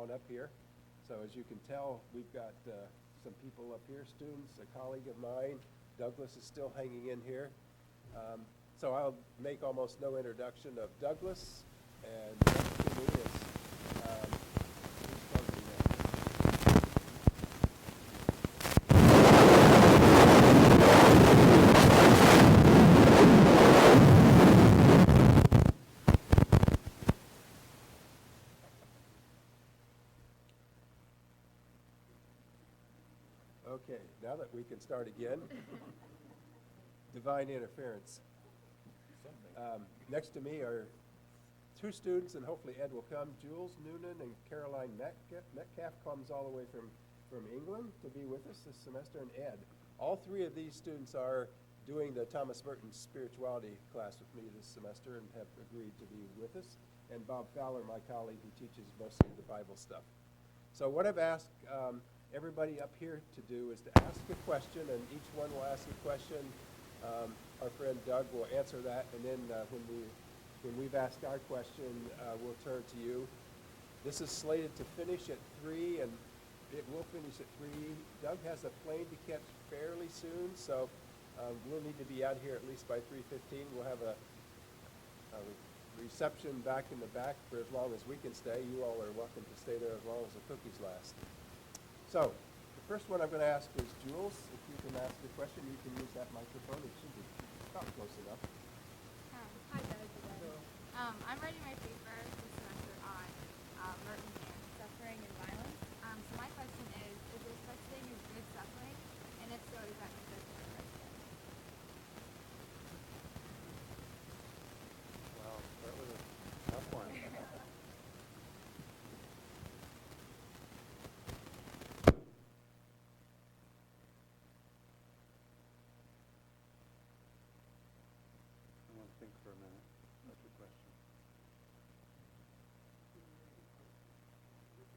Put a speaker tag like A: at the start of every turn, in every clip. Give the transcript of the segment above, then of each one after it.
A: on up here. So as you can tell, we've got some people up here, students, a colleague of mine. Douglas is still hanging in here. So I'll make almost no introduction of Douglas, and next to me is, who's talking next? Okay, now that we can start again, divine interference. Next to me are two students, and hopefully Ed will come. Jules Noonan and Caroline Metcalf comes all the way from England to be with us this semester, and Ed. All three of these students are doing the Thomas Merton spirituality class with me this semester and have agreed to be with us. And Bob Fowler, my colleague, who teaches most of the Bible stuff. So what I've asked everybody up here to do is to ask a question, and each one will ask a question. Our friend Doug will answer that, and then when we've asked our question, we'll turn to you. This is slated to finish at 3, and it will finish at 3. Doug has a plane to catch fairly soon, so we'll need to be out here at least by 3:15. We'll have a reception back in the back for as long as we can stay. You all are welcome to stay there as long as the cookies last. So, the first one I'm going to ask is Jules. If you can ask a question, you can use that microphone. It should be about close enough.
B: Hi, Doug. I'm writing my paper this semester on Merton and suffering and violence. So my question is there such thing as good suffering? And if so, does that make us more Christian?
C: Well, that was a tough one. I want to think for a minute. That's a question.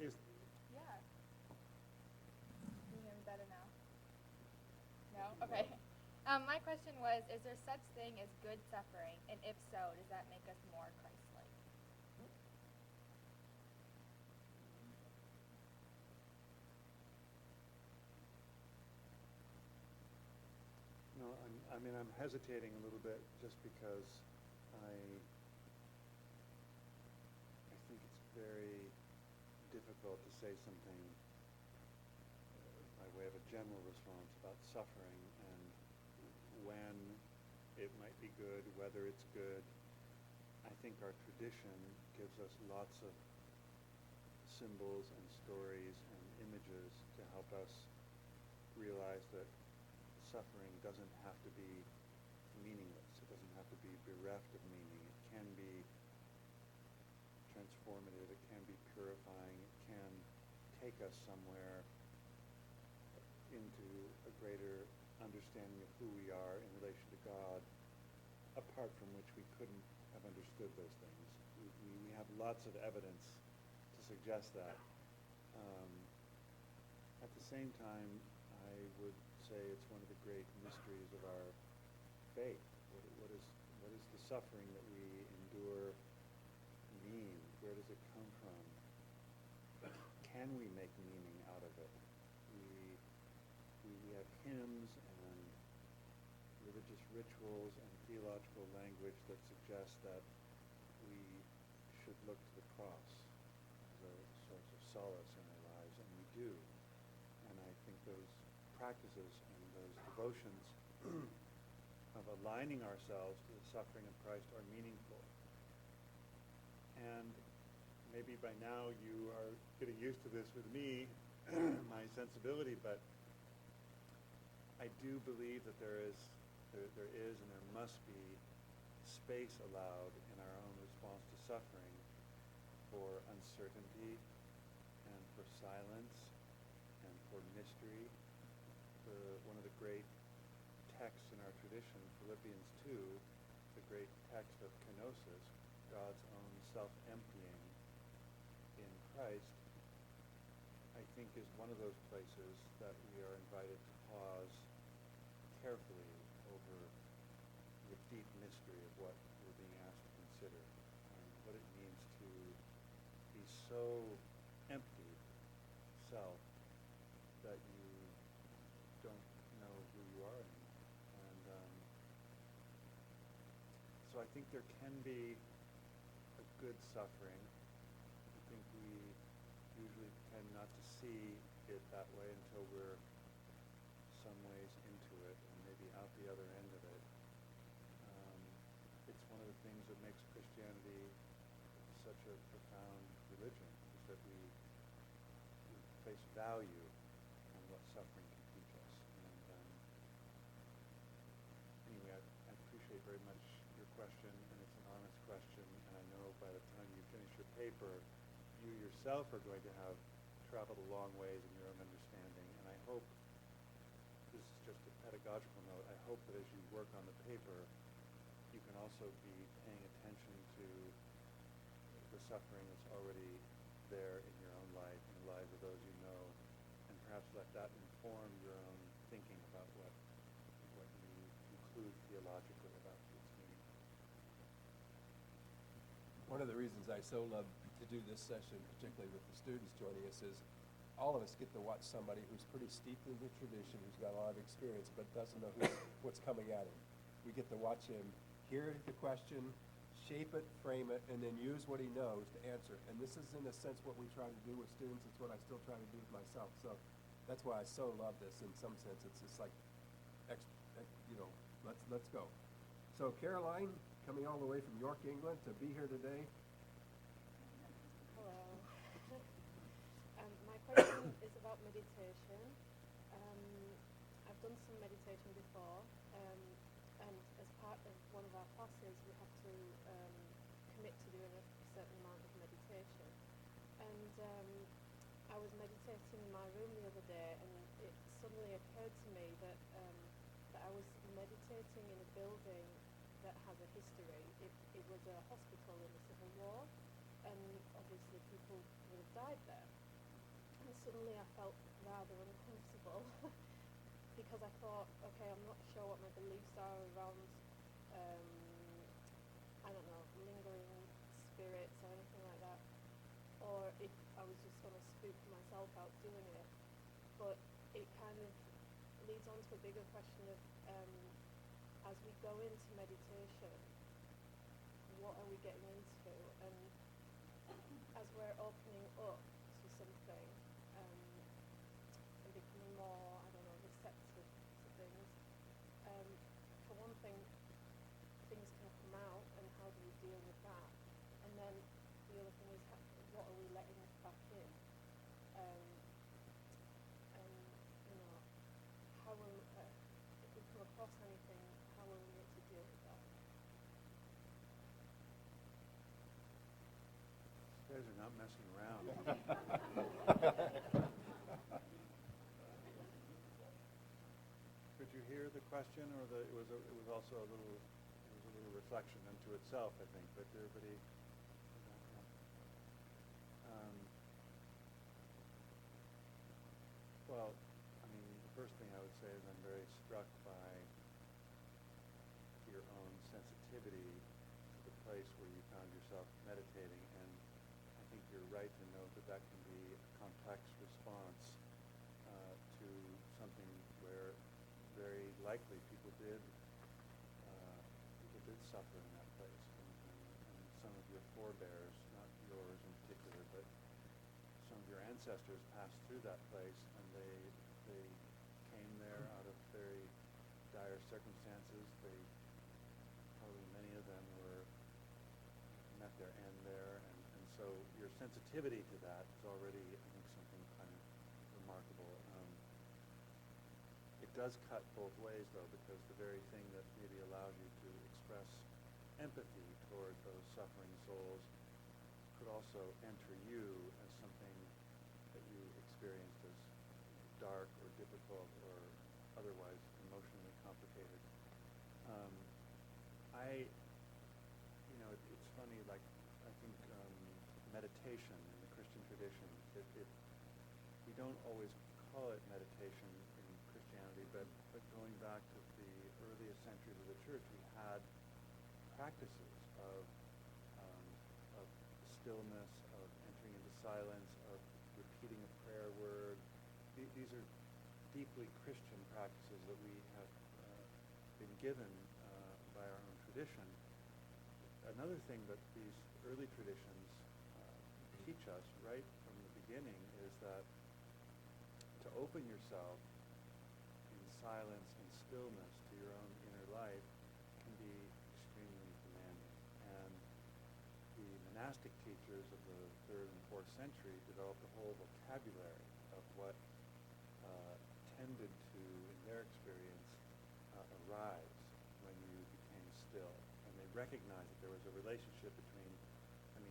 C: Is
B: Yeah. Can you hear me better now? No? Okay. My question was, is there such thing as good suffering? And if so, does that make us more Christ-like?
C: no? I'm hesitating a little bit just because I think it's very difficult to say something by way of a general response about suffering and when it might be good, whether it's good. I think our tradition gives us lots of symbols and stories and images to help us realize that suffering doesn't have to be meaningless. It doesn't have to be bereft of meaning. It can be transformative. It can be purifying. It can take us somewhere into a greater understanding of who we are in relation to God, apart from which we couldn't have understood those things. We have lots of evidence to suggest that. At the same time, I would say it's one of the great mysteries of our faith. What is the suffering that we endure mean? Where does it come from? Can we make meaning out of it? We have hymns and religious rituals and theological language that suggests that we should look to the cross as a source of solace in our lives, and we do. And I think those practices and those devotions of aligning ourselves to the suffering of Christ are meaningful. And maybe by now you are getting used to this with me, my sensibility, but I do believe that there is and there must be space allowed in our own response to suffering for uncertainty and for silence and for mystery. One of the great texts in our tradition, Philippians 2, the great text of kenosis, God's own self-emptying in Christ, I think is one of those places that we are invited to pause carefully over the deep mystery of what we're being asked to consider, and what it means to be so empty so I think there can be a good suffering. I think we usually tend not to see it that way until we're some ways into it and maybe out the other end of it. It's one of the things that makes Christianity such a profound religion, is that we place value on what suffering can teach us. And anyway, I appreciate very much your question, and it's an honest question, and I know by the time you finish your paper, you yourself are going to have traveled a long ways in your own understanding, and I hope, this is just a pedagogical note, I hope that as you work on the paper, you can also be paying attention to the suffering that's already there in your own life, in the lives of those you know, and perhaps let that inform your own thinking about what you conclude theologically about its meaning.
A: One of the reasons I so love to do this session, particularly with the students joining us, is all of us get to watch somebody who's pretty steeped in the tradition, who's got a lot of experience, but doesn't know what's coming at him. We get to watch him hear the question, shape it, frame it, and then use what he knows to answer. And this is, in a sense, what we try to do with students. It's what I still try to do with myself. So that's why I so love this. In some sense, it's just like, let's go. So Caroline, coming all the way from York, England, to be here today.
D: Hello. My question is about meditation. I've done some meditation before, and as part of one of our classes, we have to commit to doing a certain amount of meditation. And I was meditating in my room the other day, and it suddenly occurred to me that I was meditating in a building that has a history. It was a hospital in the Civil War, and obviously people would have died there. And suddenly I felt rather uncomfortable because I thought, okay, I'm not sure what my beliefs are around, I don't know, lingering spirits or anything like that, or if I was just going to spook myself out doing it. But it kind of leads on to a bigger question of, as we go into meditation, what are we getting into? And as we're opening up to something, and becoming more, I don't know, receptive to things, for one thing, things can come out, and how do we deal with that? And then the other thing is, what are we letting back in? And, you know, how will, if we come across anything, how will we need to deal with that?
C: You guys are not messing around. Could you hear the question, or it was also a little reflection unto itself, I think. But did everybody? Well, I mean, the first thing I would say is I'm very struck by your own sensitivity to the place where you found yourself meditating, and I think you're right to note that can be a complex response to something where very likely people did suffer in that place, and some of your forebears, not yours in particular, but some of your ancestors passed through that place, and they came there out of very dire circumstances. Probably many of them met their end there, and so your sensitivity to that is already, I think, something kind of remarkable. It does cut both ways, though, because the very thing that maybe allows you to express empathy toward those suffering souls could also enter you as something that you experienced as dark or difficult or otherwise emotionally complicated. It's funny, like, I think meditation in the Christian tradition, we don't always call it meditation in Christianity, but going back to the earliest centuries of the church, we had practices of stillness, of entering into silence, of repeating a prayer word. These are deeply Christian practices that we have been given by our own tradition. another thing that these early traditions teach us right from the beginning is that to open yourself in silence and stillness to your own inner life can be extremely demanding. And the monastic teachers of the 3rd and 4th century developed a whole vocabulary of what tended to, in their experience, arise when you became still. And they recognized that there was a relationship between,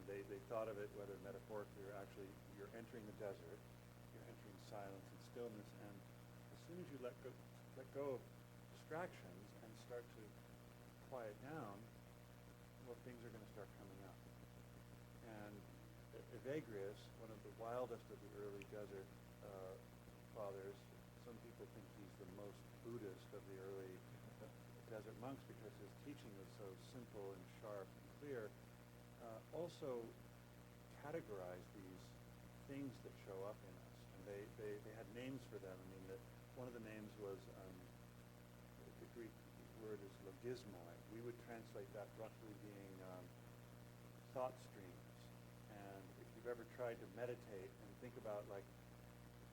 C: they thought of it, whether metaphorically or actually, you're entering the desert, you're entering silence and stillness, and as soon as you let go of distractions and start to quiet down, well, things are going to start coming up. And Evagrius, one of the wildest of the early desert fathers, some people think he's the most Buddhist of the early desert monks because his teaching was so simple and sharp and clear, also categorized these things that show up in us. And they had names for them. One of the names was, the Greek word is logismoi. We would translate that roughly being thought streams. And if you've ever tried to meditate and think about, like,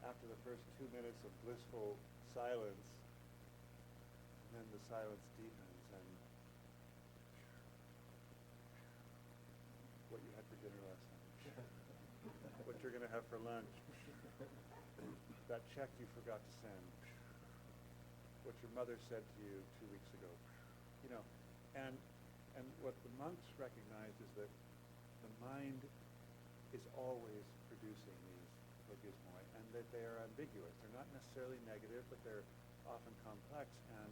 C: after the first 2 minutes of blissful silence, and then the silence deepens, and what you had for dinner last night, what you're going to have for lunch, that check you forgot to send, what your mother said to you 2 weeks ago, and what the monks recognized is that the mind is always producing these logismoi, and that they are ambiguous. They're not necessarily negative, but they're often complex, and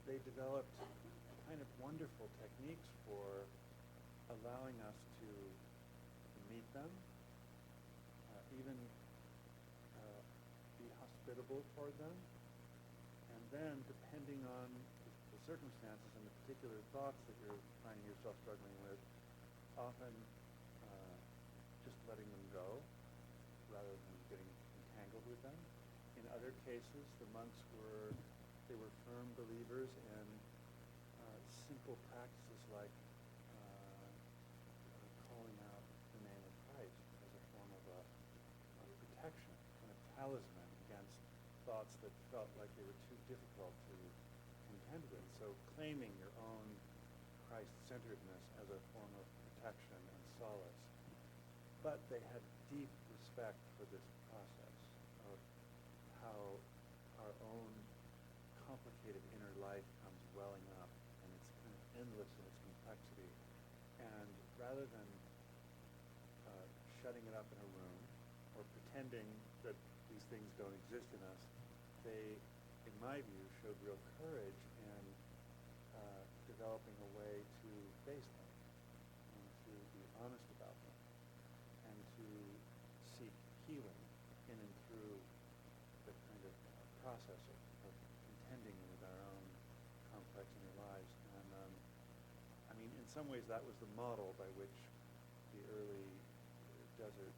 C: they developed kind of wonderful techniques for allowing us to meet them, even be hospitable toward them, and then, depending on the circumstances and the particular thoughts that you're finding yourself struggling with, often just letting them go rather than getting entangled with them. In other cases, the monks were firm believers in simple practices like calling out the name of Christ as a form of protection, kind of talisman against thoughts that felt like they were too difficult to contend with. So claiming your own Christ-centeredness as a form of protection and solace. But they had deep respect for this process of how our own complicated inner life comes welling up, and it's kind of endless in its complexity. And rather than shutting it up in a room or pretending that these things don't exist in us, they, in my view, showed real courage in developing a way to face them and to be honest about them and to seek healing in and through the kind of process of contending with our own complex inner lives. And in some ways that was the model by which the early desert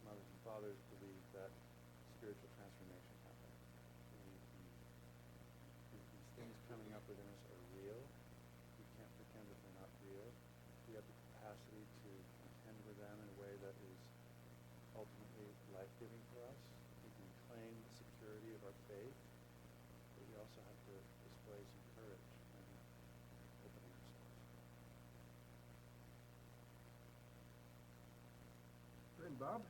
C: mothers and fathers believed that spiritual transformation happened. These things coming up within us are real. We can't pretend that they're not real. We have the capacity to contend with them in a way that is ultimately life-giving for us. We can claim the security of our faith, but we also have to display some courage and opening ourselves.
A: And Bob?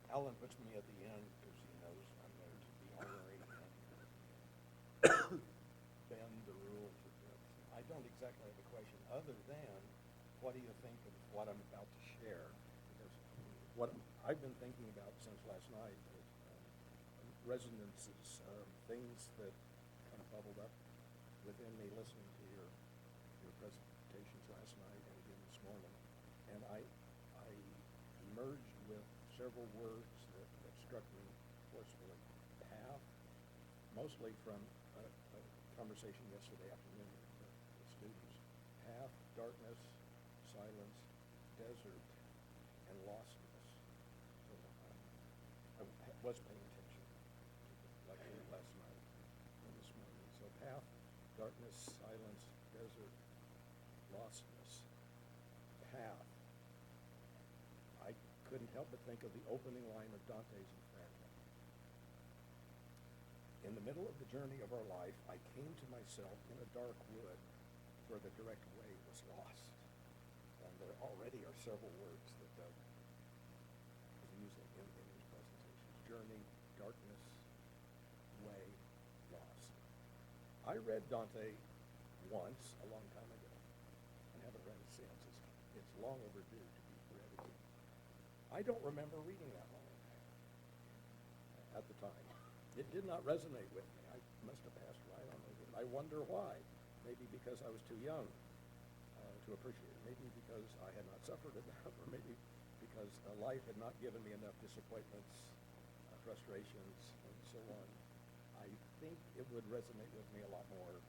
E: Alan puts me at the end because he knows I'm there to be ornery and bend the rules a bit. I don't exactly have a question other than, what do you think of what I'm about to share? Because what I've been thinking about since last night is resonances, things that kind of bubbled up within me listening to your presentations last night and again this morning. And I merged with several words that struck me forcefully. Path, mostly from a conversation yesterday afternoon with the students. Path, darkness, silence, desert, and lostness. So I was paying attention, like I did last night and this morning. So path, darkness, silence, couldn't help but think of the opening line of Dante's Inferno. In the middle of the journey of our life, I came to myself in a dark wood where the direct way was lost. And there already are several words that Doug is using in his presentations. Journey, darkness, way, lost. I read Dante once a long time ago and haven't read it since. It's long overdue to be read again. I don't remember reading that long at the time. It did not resonate with me. I must have passed right on over it. I wonder why. Maybe because I was too young to appreciate it. Maybe because I had not suffered enough, or maybe because life had not given me enough disappointments, frustrations, and so on. I think it would resonate with me a lot more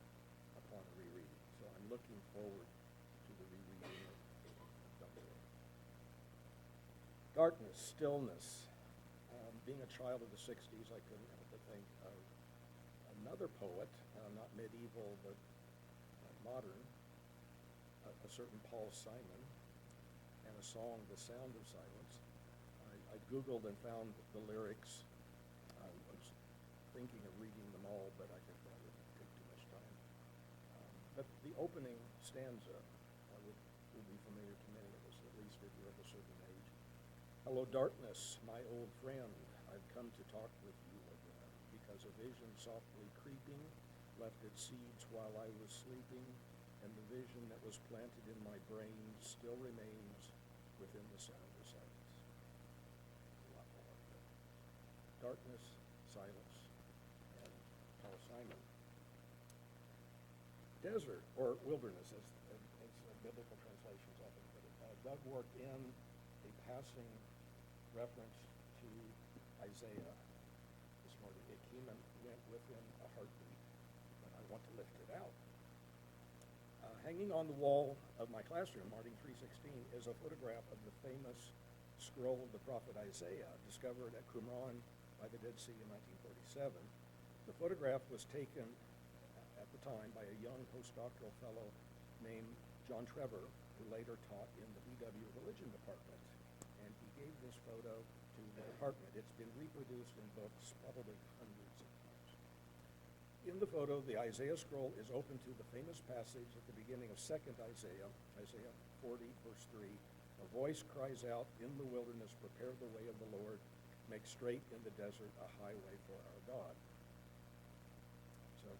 E: upon a rereading. So I'm looking forward to the rereading of Dante. Darkness, stillness. Being a child of the 60s, I couldn't help but think of another poet, not medieval but modern, a certain Paul Simon, and a song, The Sound of Silence. I Googled and found the lyrics. I was thinking of reading them all, but I think that would take too much time. But the opening stanza would be familiar to many of us, at least if you're of a certain age. Hello, darkness, my old friend. I've come to talk with you again, because a vision softly creeping left its seeds while I was sleeping, and the vision that was planted in my brain still remains within the sound of silence. A lot more. Darkness, silence, and Paul Simon. Desert, or wilderness, as biblical translations often put it. Doug worked in a passing reference to Isaiah this morning. It came and went within a heartbeat, but I want to lift it out. Hanging on the wall of my classroom, Marting 316, is a photograph of the famous scroll of the prophet Isaiah, discovered at Qumran by the Dead Sea in 1947. The photograph was taken at the time by a young postdoctoral fellow named John Trevor, who later taught in the BW Religion Department. And he gave this photo to the department. It's been reproduced in books, probably hundreds of times. In the photo, the Isaiah scroll is open to the famous passage at the beginning of 2nd Isaiah, Isaiah 40, verse 3. A voice cries out, in the wilderness, prepare the way of the Lord, make straight in the desert a highway for our God. So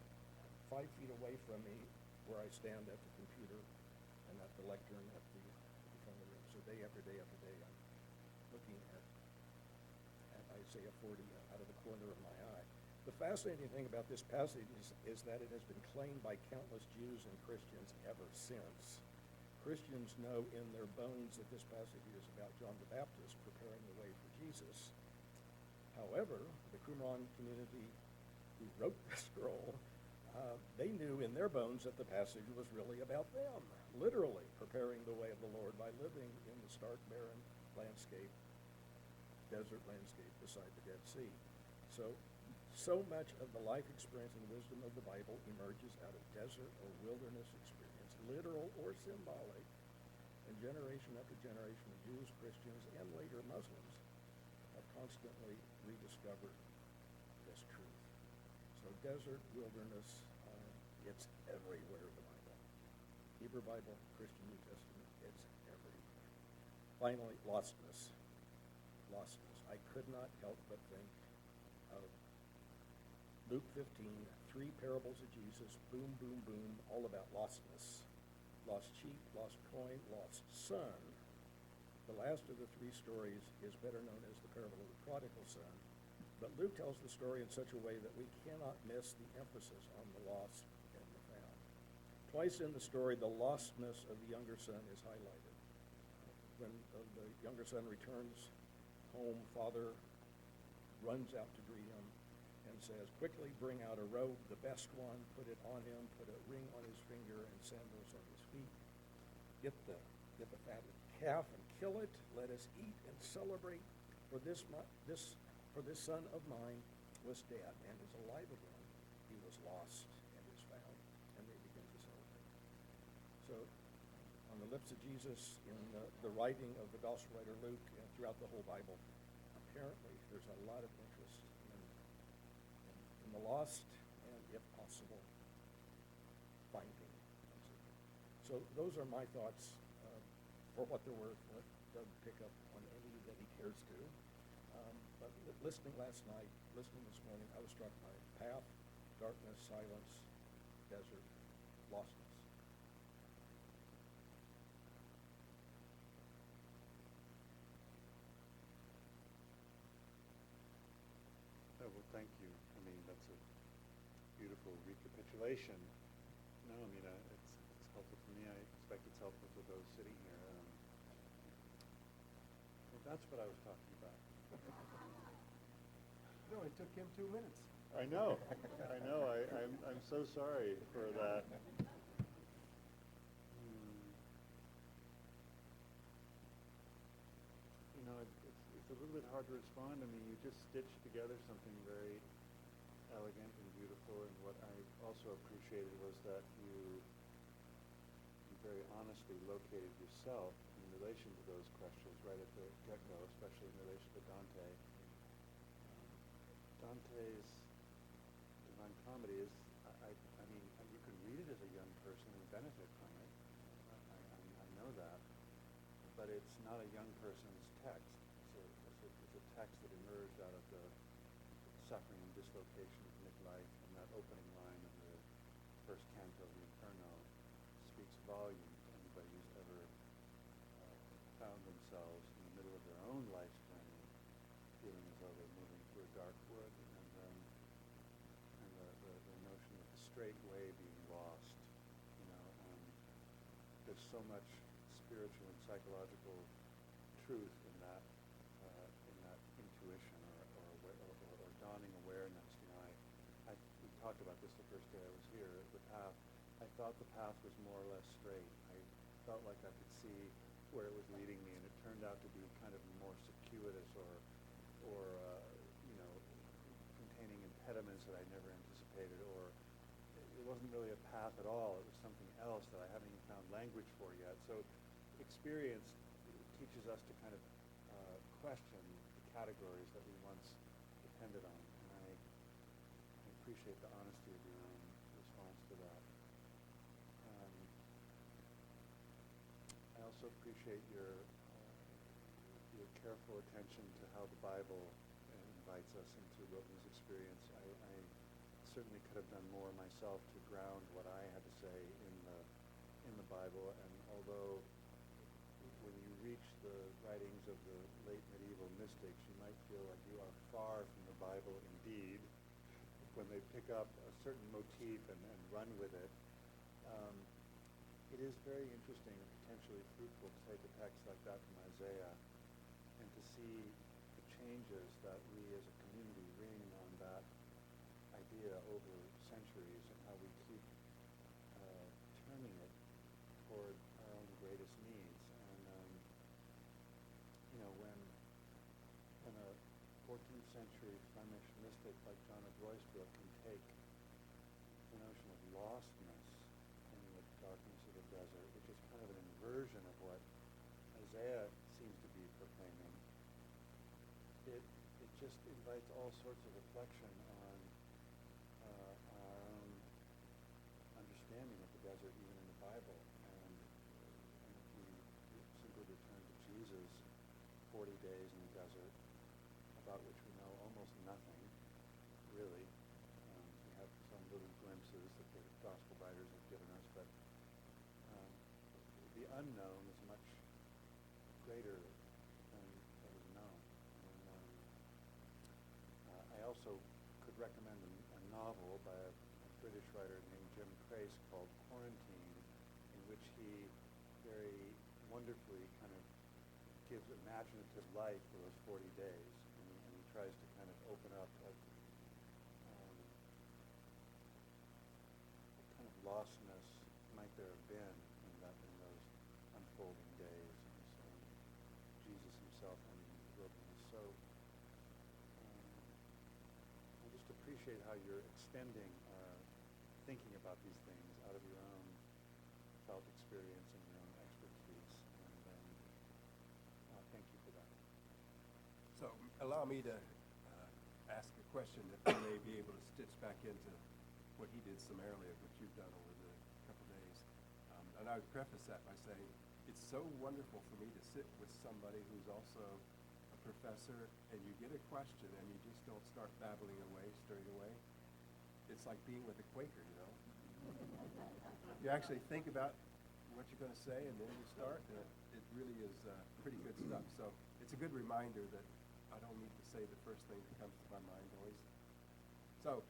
E: 5 feet away from me, where I stand at the computer and at the lectern at the front of the room. So day after day after day, I'm looking at Isaiah 40 out of the corner of my eye. The fascinating thing about this passage is that it has been claimed by countless Jews and Christians ever since. Christians know in their bones that this passage is about John the Baptist preparing the way for Jesus. However, the Qumran community who wrote the scroll, they knew in their bones that the passage was really about them, literally preparing the way of the Lord by living in the stark, barren landscape, desert landscape beside the Dead Sea. So much of the life experience and wisdom of the Bible emerges out of desert or wilderness experience, literal or symbolic, and generation after generation of Jews, Christians, and later Muslims have constantly rediscovered this truth. So desert, wilderness, it's everywhere in the Bible. Hebrew Bible, Christian New Testament, it's everywhere. Finally, lostness. Lostness. I could not help but think of Luke 15, 3 parables of Jesus, boom, boom, boom, all about lostness. Lost sheep, lost coin, lost son. The last of the 3 stories is better known as the parable of the prodigal son. But Luke tells the story in such a way that we cannot miss the emphasis on the lost and the found. Twice in the story, the lostness of the younger son is highlighted. When the younger son returns home, father runs out to greet him and says, quickly bring out a robe, the best one, put it on him, put a ring on his finger and sandals on his feet. Get the fatted calf and kill it. Let us eat and celebrate. For this son of mine was dead and is alive again. He was lost and is found. And they begin to celebrate. So on on the lips of Jesus, in the writing of the gospel writer Luke, and throughout the whole Bible. Apparently, there's a lot of interest in the lost, and if possible, finding. So those are my thoughts. For what they're worth, let Doug pick up on any that he cares to. But listening last night, listening this morning, I was struck by path, darkness, silence, desert, lostness.
C: Oh, well, thank you. I mean, that's a beautiful recapitulation. No, I mean, it's helpful to me. I expect it's helpful to those sitting here. Well, that's what I was talking about.
A: No, it took him 2 minutes.
C: I know. I'm so sorry for that. You know, it's a little bit hard to respond. I mean, you just stitched together something very elegant and beautiful, and what I also appreciated was that you very honestly located yourself in relation to those questions right at the get-go, especially in relation to Dante. Dante's Divine Comedy is, I mean, you can read it as a young person and benefit from it. I know that. But it's not a young person's text. It's a text that emerged out of the suffering and dislocation of midlife, and that opening line of the first canto of the Inferno speaks volumes to anybody who's ever found themselves in the middle of their own life's journey, feeling as though they're moving through a dark wood, and the notion of the straight way being lost. You know, there's so much spiritual and psychological truth in that intuition or dawning awareness. You know, we talked about this the first day I was here. The path. I thought the path was more or less straight. I felt like I could see where it was leading me, and it turned out to be kind of more circuitous or you know, containing impediments that I never anticipated, or it wasn't really a path at all. It was something else that I haven't even found language for yet. So experience teaches us to kind of question the categories that we once depended on, and I appreciate the honesty of your own response to that. I also appreciate your careful attention to how the Bible invites us into wilderness experience. I certainly could have done more myself to ground what I had to say in the Bible, and although when you reach the writings of the late medieval mystics, you might feel like you are far from the Bible indeed, when they pick up a certain motif and run with it. It is very interesting and potentially fruitful to take a text like that from Isaiah and to see the changes that we as a community ring on that idea over centuries, and how we keep turning it toward our own greatest needs. And you know, when a 14th century Flemish mystic like John of Ruysbroek can take the notion of lostness in the darkness of the desert, which is kind of an inversion of what Isaiah seems to be proclaiming, it just invites all sorts of reflection on our own understanding of the desert, even in the Bible. And if we simply return to Jesus' 40 days in the desert, about which we know almost nothing, really. We have some little glimpses that the gospel writers have given us, but the unknown is much greater than what is known. And I also could recommend a novel by a British writer named Jim Crace called Quarantine, in which he very wonderfully kind of gives imaginative life for those 40 days, and he tries to kind of open up what kind of lostness might there have been in those unfolding days, and Jesus himself in the wilderness. So I just appreciate how you're extending thinking about these things out of your own felt experience and your own expertise.
A: allow me to ask a question that we may be able to stitch back into what he did summarily of what you've done over the couple days. And I would preface that by saying it's so wonderful for me to sit with somebody who's also a professor, and you get a question and you just don't start babbling away straight away. It's like being with a Quaker, you know. You actually think about what you're going to say, and then you start, and it really is pretty good stuff. So it's a good reminder that I don't need to say the first thing that comes to my mind always. So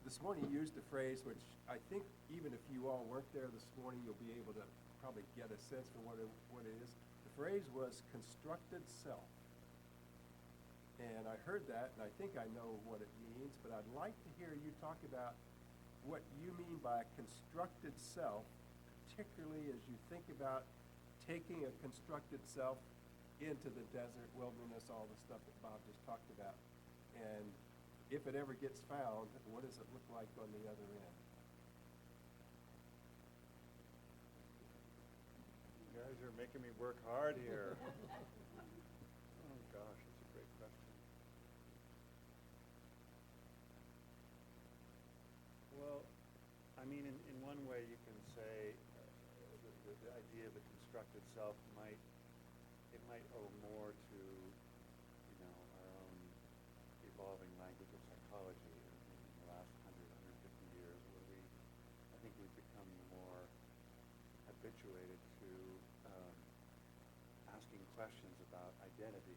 A: this morning you used a phrase which I think even if you all weren't there this morning, you'll be able to probably get a sense for what it is. The phrase was constructed self. And I heard that, and I think I know what it means, but I'd like to hear you talk about what you mean by constructed self, particularly as you think about taking a constructed self into the desert, wilderness, all the stuff that Bob just talked about. And if it ever gets found, what does it look like on the other end?
C: You guys are making me work hard here. Oh gosh, that's a great question. Well, I mean, in one way you can say the idea of the constructed self might owe more to, you know, our own evolving language of psychology in the last 150 years, where I think we've become more habituated to asking questions about identity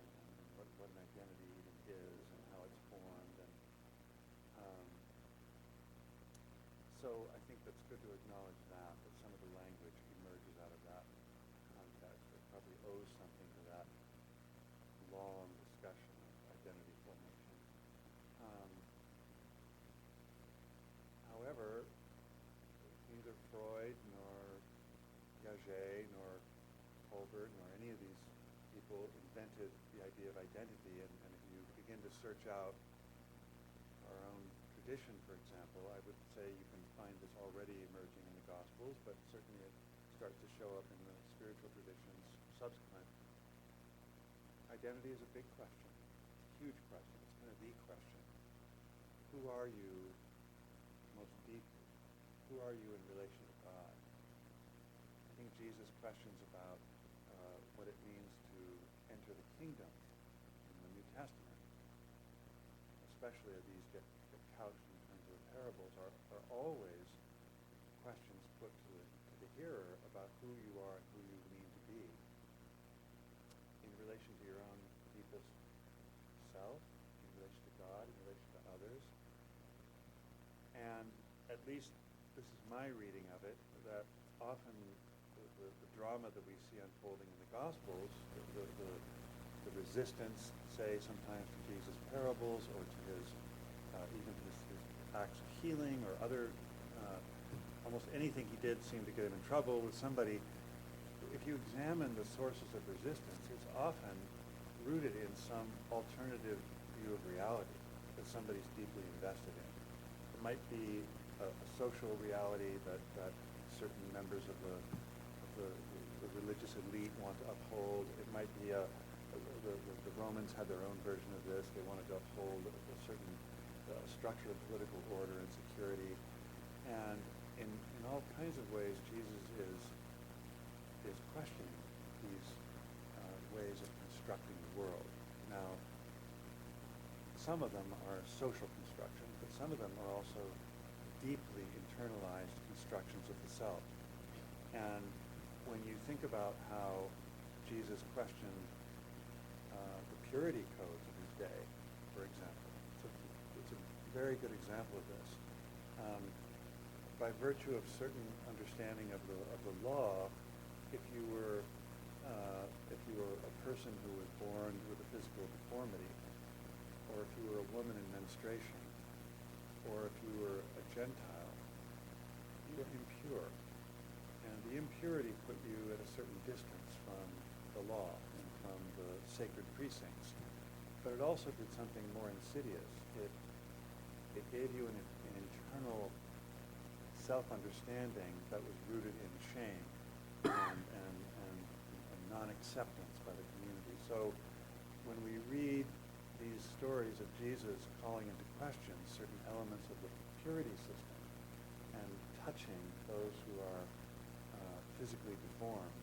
C: and what an identity even is and how it's formed. And so I think that's good to acknowledge that some of the language emerges out of that context. It probably owes something to that long discussion of identity formation. However, neither Freud nor Piaget nor Colbert nor any of these people invented the idea of identity. And if you begin to search out our own tradition, for example, I would say you can find this already emerging in the Gospels, but certainly it starts to show up in the spiritual traditions subsequent. Identity is a big question, a huge question. It's kind of the question. Who are you most deeply? Who are you in relation to God? I think Jesus' questions about what it means to enter the kingdom in the New Testament, especially as these get couched in terms of parables, are always questions put to the hearer about who you are and who you mean to be in relation to your own deepest self, in relation to God, in relation to others. And at least this is my reading of it, that often the drama that we see unfolding in the Gospels, the resistance, say, sometimes to Jesus' parables or to his even his acts of healing or other, almost anything he did seemed to get him in trouble with somebody. If you examine the sources of resistance, it's often rooted in some alternative view of reality that somebody's deeply invested in. It might be a social reality that certain members of the religious elite want to uphold. It might be the Romans had their own version of this. They wanted to uphold a certain structure of political order and security. And in all kinds of ways, Jesus is questioning these ways of constructing the world. Now, some of them are social constructions, but some of them are also deeply internalized constructions of the self. And when you think about how Jesus questioned the purity codes of his day, for example, it's a very good example of this. By virtue of certain understanding of the law, if you were a person who was born with a physical deformity, or if you were a woman in menstruation, or if you were a Gentile, you were impure. And the impurity put you at a certain distance from the law and from the sacred precincts. But it also did something more insidious. It gave you an internal self-understanding that was rooted in shame and non-acceptance by the community. So when we read these stories of Jesus calling into question certain elements of the purity system and touching those who are physically deformed,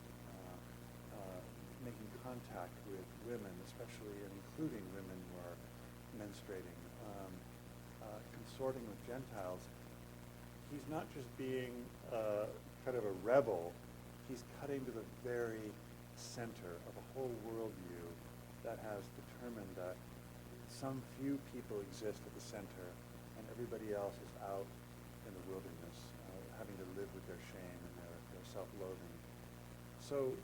C: making contact with women, especially and including women who are menstruating, consorting with Gentiles, he's not just being kind of a rebel, he's cutting to the very center of a whole worldview that has determined that some few people exist at the center and everybody else is out in the wilderness, having to live with their shame and their self-loathing. So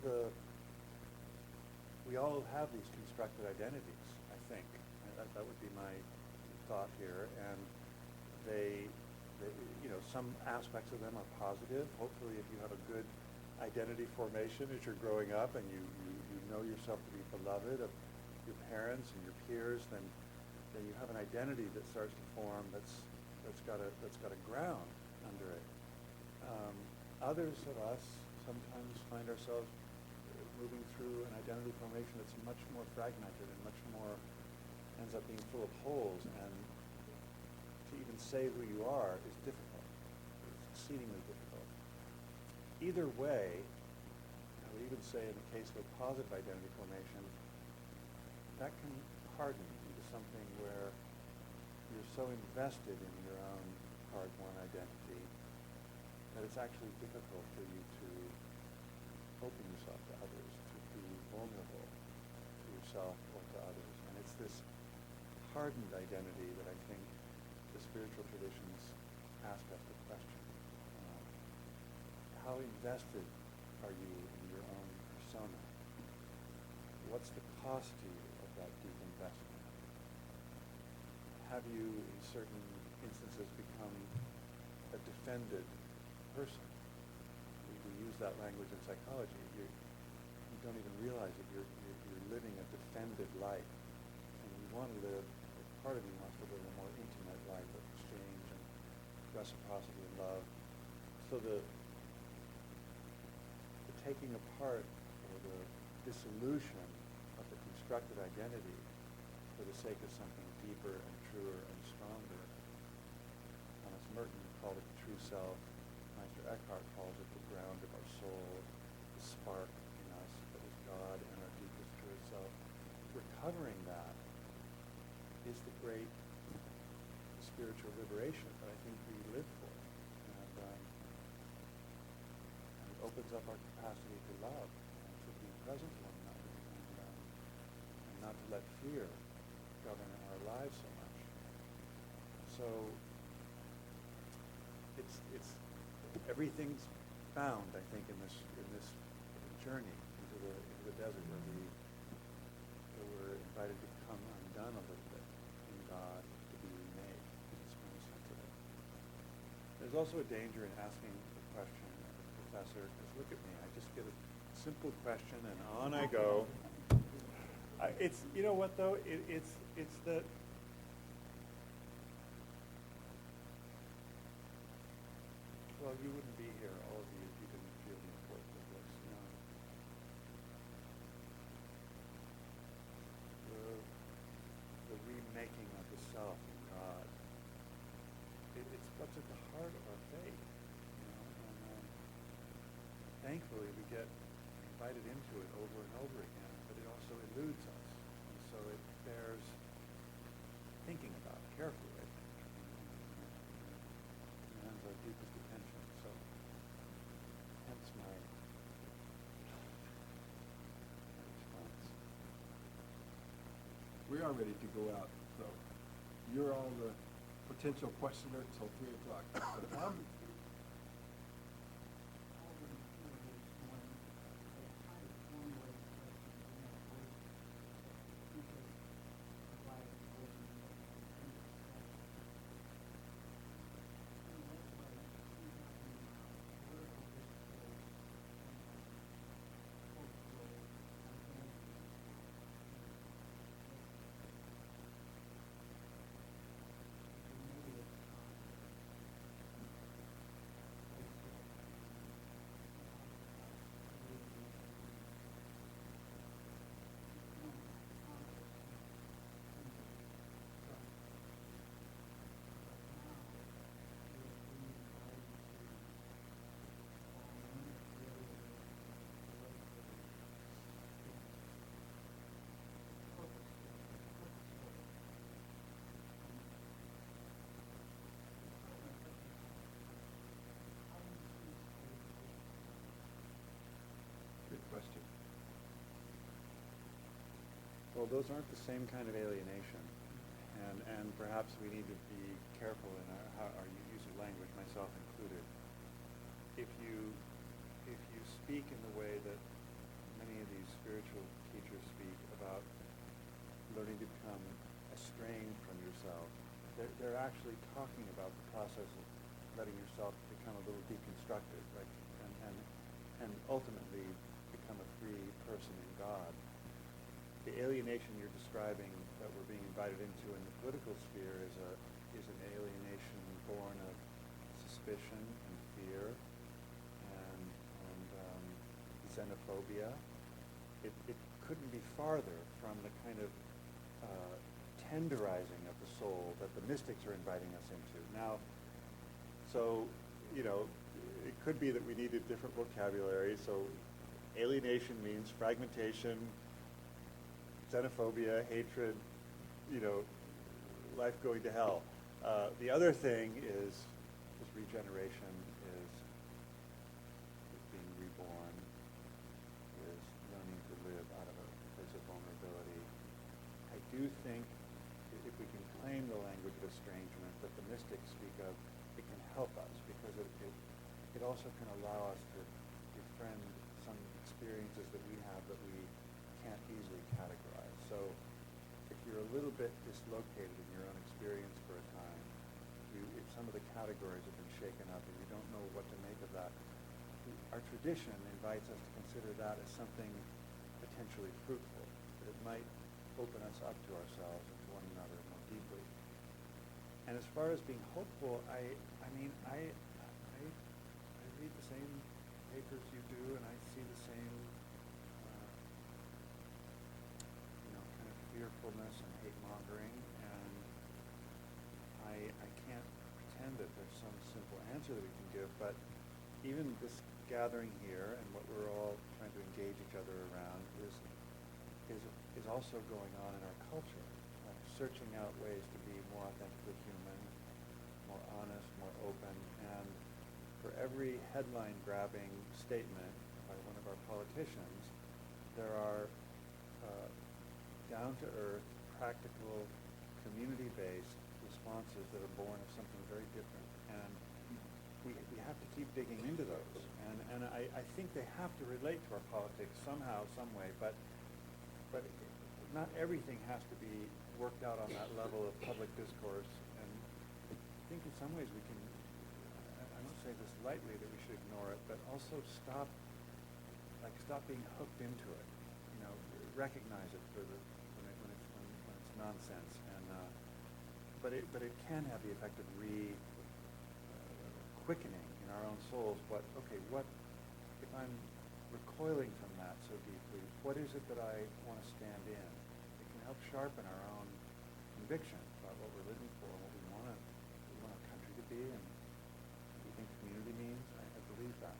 C: we all have these constructed identities, I think. That would be my thought here. And they, some aspects of them are positive. Hopefully, if you have a good identity formation as you're growing up and you know yourself to be beloved of your parents and your peers, then you have an identity that starts to form that's got a ground under it. Others of us sometimes find ourselves moving through an identity formation that's much more fragmented and much more ends up being full of holes, and to even say who you are is difficult. It's exceedingly difficult. Either way, I would even say in the case of a positive identity formation, that can harden into something where you're so invested in your own hard-won identity that it's actually difficult for you to open yourself to others, to be vulnerable to yourself or to others. And it's this hardened identity that I think the spiritual traditions ask us to question. How invested are you in your own persona? What's the cost to you of that deep investment? Have you, in certain instances, become a defended person? We use that language in psychology. You don't even realize it. You're living a defended life, and you want to live. Part of you wants to live a more intimate life of exchange and reciprocity and love. So the taking apart or the dissolution of the constructed identity for the sake of something deeper and truer and stronger. Thomas Merton called it the true self. Meister Eckhart calls it the ground of our soul, the spark in us that is God and our deepest truest self. Recovering that is the great spiritual liberation that I think we live for. And it opens up our capacity to love and to be present to one another and not to let fear govern our lives so much. So it's everything's found, I think, in this journey into the desert where we're invited to come undone a little bit in God, to be remade. It's one sense of it. There's also a danger in asking the question of the professor, because look at me, I just get a simple question and on I go. It's, you know what though, it's that well, you wouldn't be here, all of you, if you didn't feel the importance of this. The remaking of the self in God. It's what's at the heart of our faith, and thankfully we get invited into it over and over again, but it also eludes us, and so it bears thinking about carefully, I think, and demands our deepest attention. So, hence my response.
A: We are ready to go out, so you're all the potential questioner till 3 o'clock. So Tom?
C: well, those aren't the same kind of alienation. And perhaps we need to be careful in our use of language, myself included. If you speak in the way that many of these spiritual teachers speak about learning to become estranged from yourself, they're actually talking about the process of letting yourself become a little deconstructed, right? And ultimately become a free person in God. The alienation you're describing that we're being invited into in the political sphere is an alienation born of suspicion and fear and xenophobia. It couldn't be farther from the kind of tenderizing of the soul that the mystics are inviting us into. Now, so, it could be that we needed different vocabulary. So alienation means fragmentation, xenophobia, hatred, life going to hell. The other thing is regeneration, is being reborn, is learning to live out of a place of vulnerability. I do think if we can claim the language of estrangement that the mystics speak of, it can help us because it also can allow us to befriend some experiences that we have that we can't easily categorize. So if you're a little bit dislocated in your own experience for a time, if some of the categories have been shaken up and you don't know what to make of that, our tradition invites us to consider that as something potentially fruitful, that it might open us up to ourselves and to one another more deeply. And as far as being hopeful, I read the same papers you do, and I see the same kind of fearfulness and hate mongering, and I can't pretend that there's some simple answer that we can give, but even this gathering here and what we're all trying to engage each other around is also going on in our culture, like searching out ways to be more authentically human, more honest, more open, and for every headline-grabbing statement by one of our politicians, there are down-to-earth, practical, community-based responses that are born of something very different. And we have to keep digging into those. And I think they have to relate to our politics somehow, some way, but not everything has to be worked out on that level of public discourse. And I think in some ways we can, I don't say this lightly that we should ignore it, but also stop being hooked into it. Recognize it for when it's nonsense. And but it can have the effect of quickening in our own souls. What if I'm recoiling from that so deeply? What is it that I want to stand in? It can help sharpen our own conviction about what we're living for, what we want our country to be, and what we think community means. I believe that.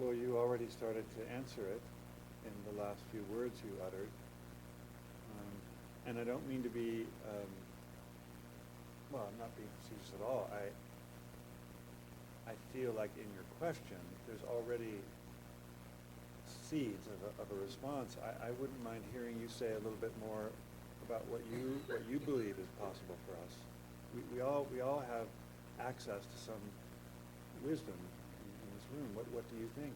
C: Well, you already started to answer it in the last few words you uttered. And I don't mean to be, I'm not being facetious at all. I feel like in your question, there's already seeds of a response. I wouldn't mind hearing you say a little bit more about what you believe is possible for us. We we all have access to some wisdom in this room. What do you think?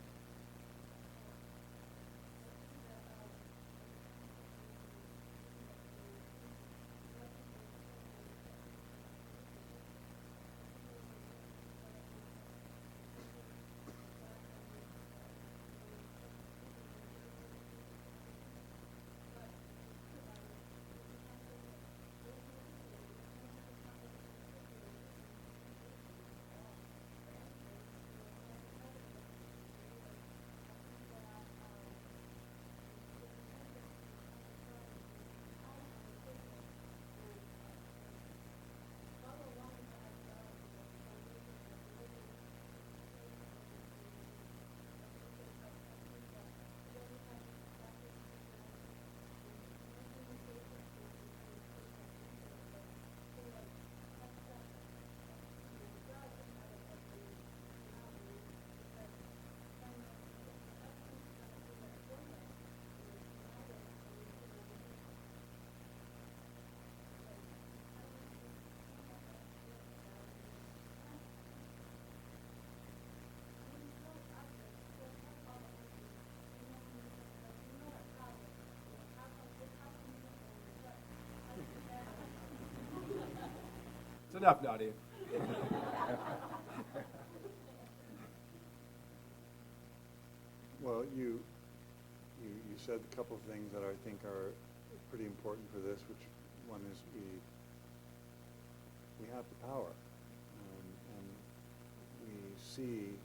A: It's enough, Nadia.
C: Well, you said a couple of things that I think are pretty important for this, which one is we have the power, and we see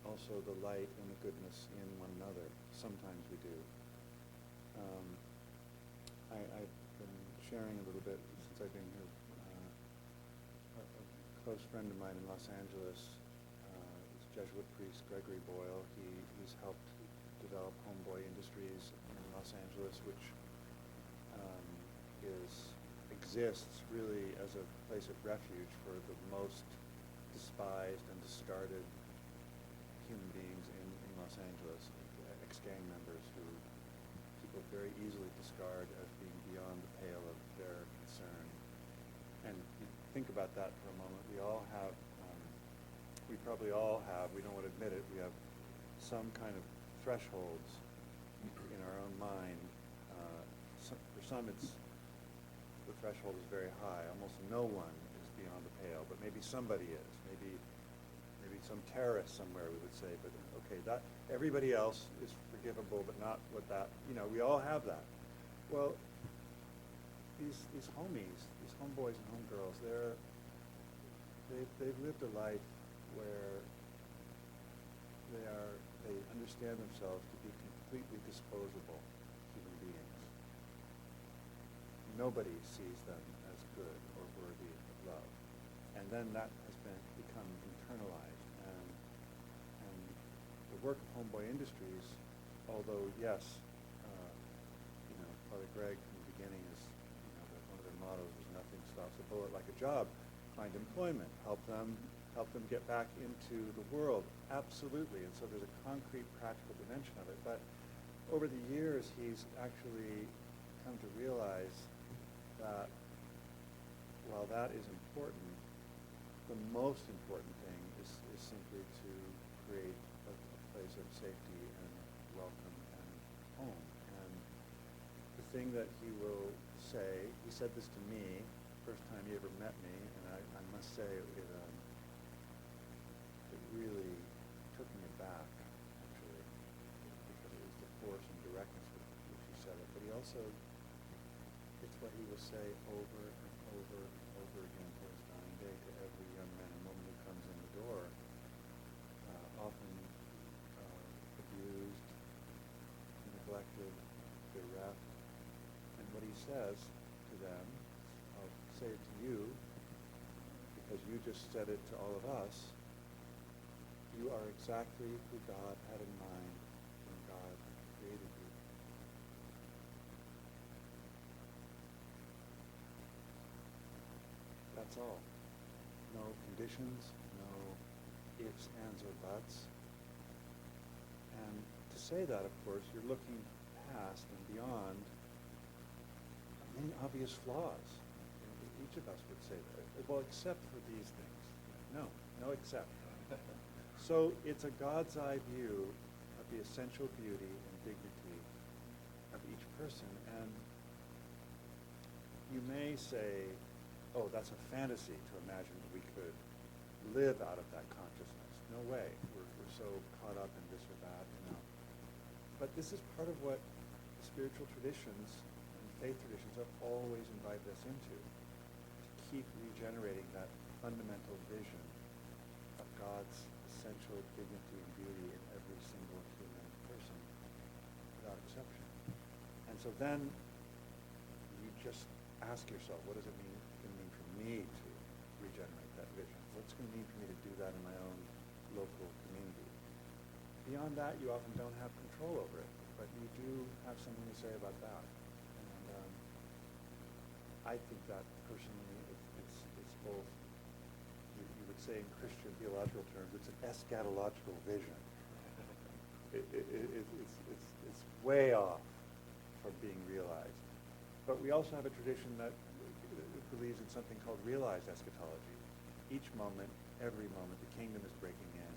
C: also the light and the goodness in one another. Sometimes we do. I've been sharing a little bit since I've been here. A close friend of mine in Los Angeles is Jesuit priest Gregory Boyle. He's helped develop Homeboy Industries in Los Angeles, which exists really as a place of refuge for the most despised and discarded human beings in Los Angeles, ex-gang members who people very easily discard as being beyond the pale of their concern. And you think about that for a moment. We all have, we probably all have, we don't want to admit it, we have some kind of thresholds in our own mind. For some, the threshold is very high. Almost no one is beyond the pale, but maybe somebody is. Maybe some terrorist somewhere, we would say. But okay, that everybody else is forgivable, but not what that. We all have that. Well, these homies, these homeboys and homegirls, they've lived a life where they understand themselves to be completely disposable human beings. Nobody sees them as good or worthy of love. And then that has become internalized. And the work of Homeboy Industries, although yes, Father Greg from the beginning is, one of their mottos was nothing stops a bullet like a job. Find employment, help them get back into the world, absolutely. And so there's a concrete, practical dimension of it. But over the years, he's actually come to realize that while that is important, the most important thing is simply to create a place of safety and welcome and home. And the thing that he will say, he said this to me first time he ever met me, and I must say it really took me aback, actually, because it was the force and directness with which he said it. But he also, it's what he will say over and over and over again till his dying day to every young man and woman who comes in the door, often abused, neglected, bereft. And what he says to them, I'll say it to you, because you just said it to all of us, you are exactly who God had in mind when God created you. That's all. No conditions, no ifs, ands, or buts. And to say that, of course, you're looking past and beyond many obvious flaws. each of us would say that. Well, except for these things. No, no except. So it's a God's eye view of the essential beauty and dignity of each person. And you may say, oh, that's a fantasy to imagine that we could live out of that consciousness. No way. We're so caught up in this or that, you know. But this is part of what spiritual traditions and faith traditions have always invited us into, to keep regenerating that fundamental vision of God's essential dignity and beauty in every single human person, without exception. And so then you just ask yourself, what does it mean? It's going to mean for me to regenerate that vision? What's going to mean for me to do that in my own local community? Beyond that, you often don't have control over it, but you do have something to say about that. And I think that personally, it's both, you would say in Christian theological terms, it's an eschatological vision. It's way off from being realized. But we also have a tradition that believes in something called realized eschatology. Each moment, every moment, the kingdom is breaking in,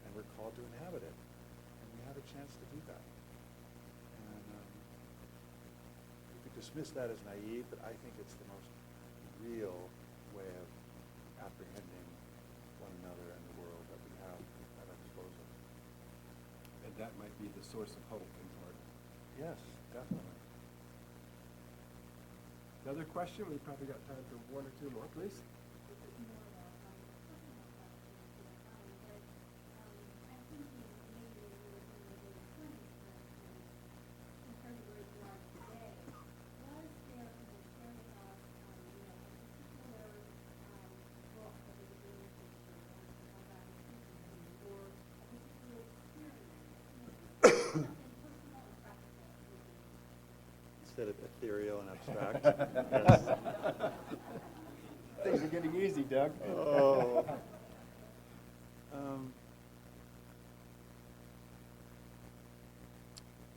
C: and we're called to inhabit it. And we have a chance to do that. And you could dismiss that as naive, but I think it's the most real way of apprehending one another and the world that we have at our disposal.
A: And that might be the source of hope in part.
C: Yes, definitely.
A: Another question? We've probably got time for one or two more, please.
C: Instead of ethereal and abstract. Yes.
A: Things are getting easy, Doug.
C: Oh.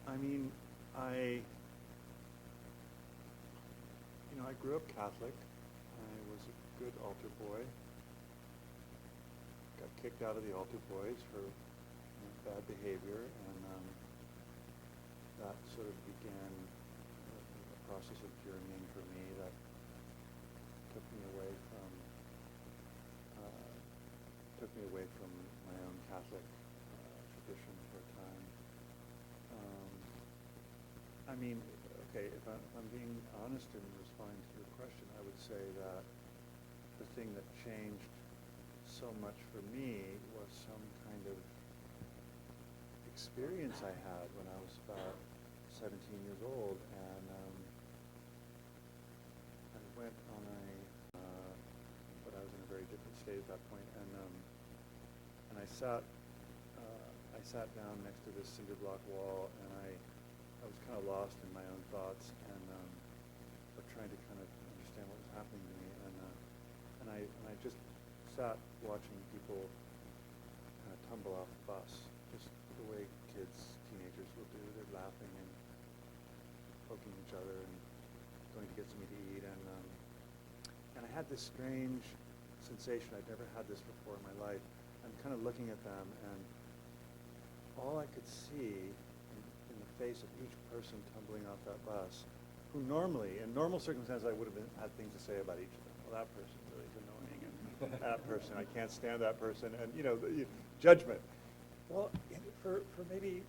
C: I mean, I grew up Catholic. I was a good altar boy. Got kicked out of the altar boys for bad behavior, and that sort of began a process of journeying for me that took me away from my own Catholic tradition for a time. I mean, okay, if I'm being honest in responding to your question, I would say that the thing that changed so much for me was some kind of experience I had when I was about 17 years old, and I went on but I was in a very different state at that point, and I sat down next to this cinder block wall, and I was kind of lost in my own thoughts, and but trying to kind of understand what was happening to me, and I just sat watching people kind of tumble off the bus, just the way teenagers will do. They're laughing and poking each other and going to get something to eat, and I had this strange sensation. I'd never had this before in my life. I'm kind of looking at them, and all I could see in the face of each person tumbling off that bus, who normally, in normal circumstances, I would have had things to say about each of them. Well, that person really is annoying, and that person, I can't stand that person, and judgment. Well, for maybe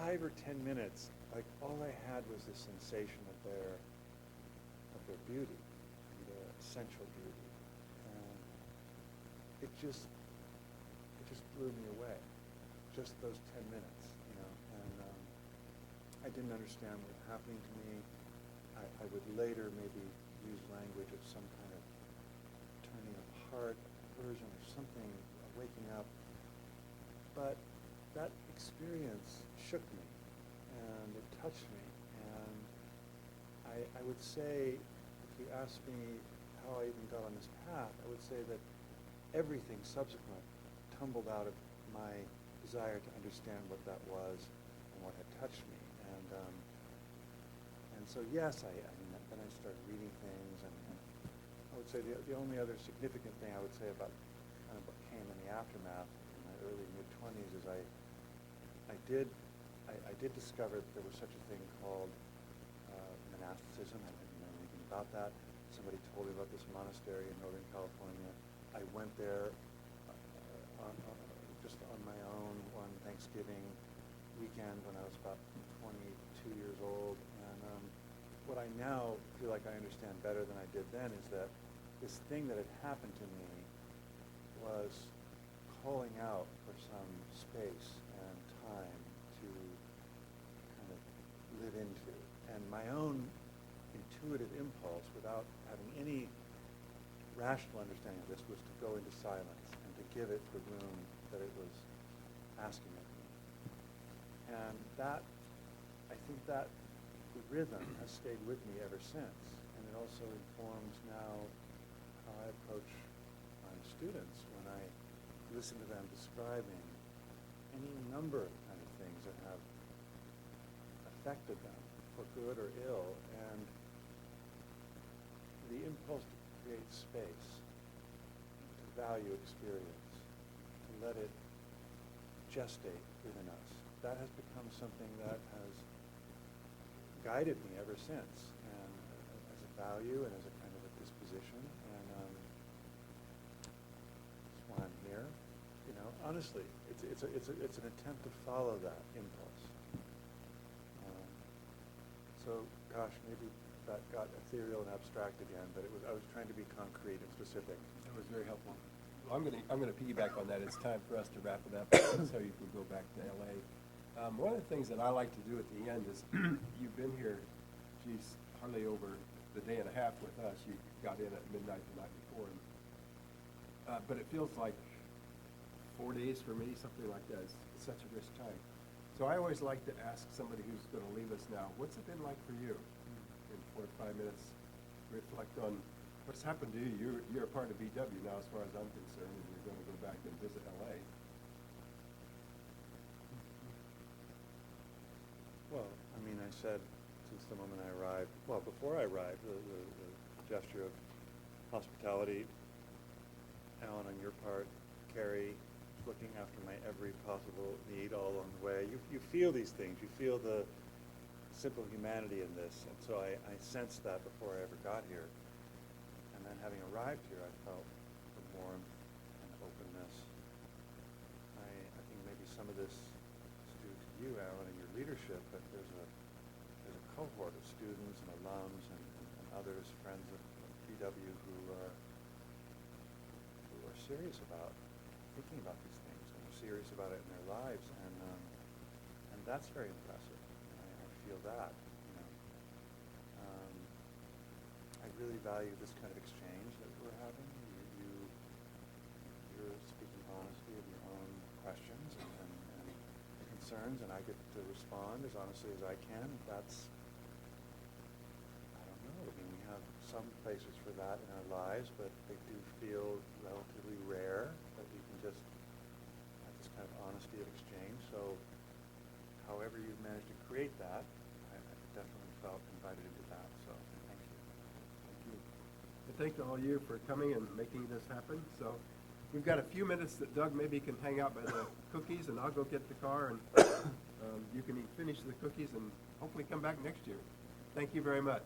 C: 5 or 10 minutes, like all I had was this sensation of their beauty, their essential beauty, and it just blew me away. Just those 10 minutes, and I didn't understand what was happening to me. I would later maybe use language of some kind of turning of heart, aversion, or something, waking up. But that experience shook me, and it touched me, and I would say, if you ask me how I even got on this path, I would say that everything subsequent tumbled out of my desire to understand what that was and what had touched me, and so yes, I mean then I started reading things, and I would say the only other significant thing I would say about kind of what came in the aftermath in my early mid-20s is I did discover that there was such a thing called monasticism. I didn't know anything about that. Somebody told me about this monastery in Northern California. I went there just on my own one Thanksgiving weekend when I was about 22 years old. And what I now feel like I understand better than I did then is that this thing that had happened to me was calling out for some space and time to kind of live into. And my own intuitive impulse, without having any rational understanding of this, was to go into silence and to give it the room that it was asking of me. And that, I think that rhythm has stayed with me ever since. And it also informs now how I approach my students when I listen to them describing any number of kind of things that have affected them for good or ill, and the impulse to create space, to value experience, to let it gestate within us. That has become something that has guided me ever since, and as a value and as a kind of a disposition. And that's why I'm here. You know, honestly, it's an attempt to follow that impulse. So, gosh, maybe that got ethereal and abstract again, but I was trying to be concrete and specific.
A: That was very helpful. Well, I'm gonna piggyback on that. It's time for us to wrap it up, so you can go back to LA. One of the things that I like to do at the end is, you've been here, geez, hardly over the day and a half with us. You got in at midnight the night before. But it feels like 4 days for me, something like that. It's such a rich time. So I always like to ask somebody who's going to leave us now, what's it been like for you? In 4 or 5 minutes, reflect on what's happened to you. You're a part of VW now, as far as I'm concerned, and you're going to go back and visit LA.
C: Well, I mean, I said since the moment I arrived, well, before I arrived, the gesture of hospitality, Alan, on your part, Carrie, looking after my every possible need all along the way. You feel these things. You feel the simple humanity in this. And so I sensed that before I ever got here. And then having arrived here, I felt the warmth and openness. I think maybe some of this is due to you, Alan, and your leadership, but there's a cohort of students and alums and others, friends of VW who are serious about thinking about these things and are serious about it in their lives, and that's very impressive. I feel that. You know, I really value this kind of exchange that we're having. You're speaking honestly of your own questions and concerns, and I get to respond as honestly as I can. That's, I don't know. I mean, we have some places for that in our lives, but they do feel relatively rare that we can just have this kind of honesty of exchange. So however you've managed to create that, I definitely felt invited into that. So thank you.
A: Thank you. And thank all you for coming and making this happen. So we've got a few minutes that Doug maybe can hang out by the cookies, and I'll go get the car, and you can finish the cookies and hopefully come back next year. Thank you very much.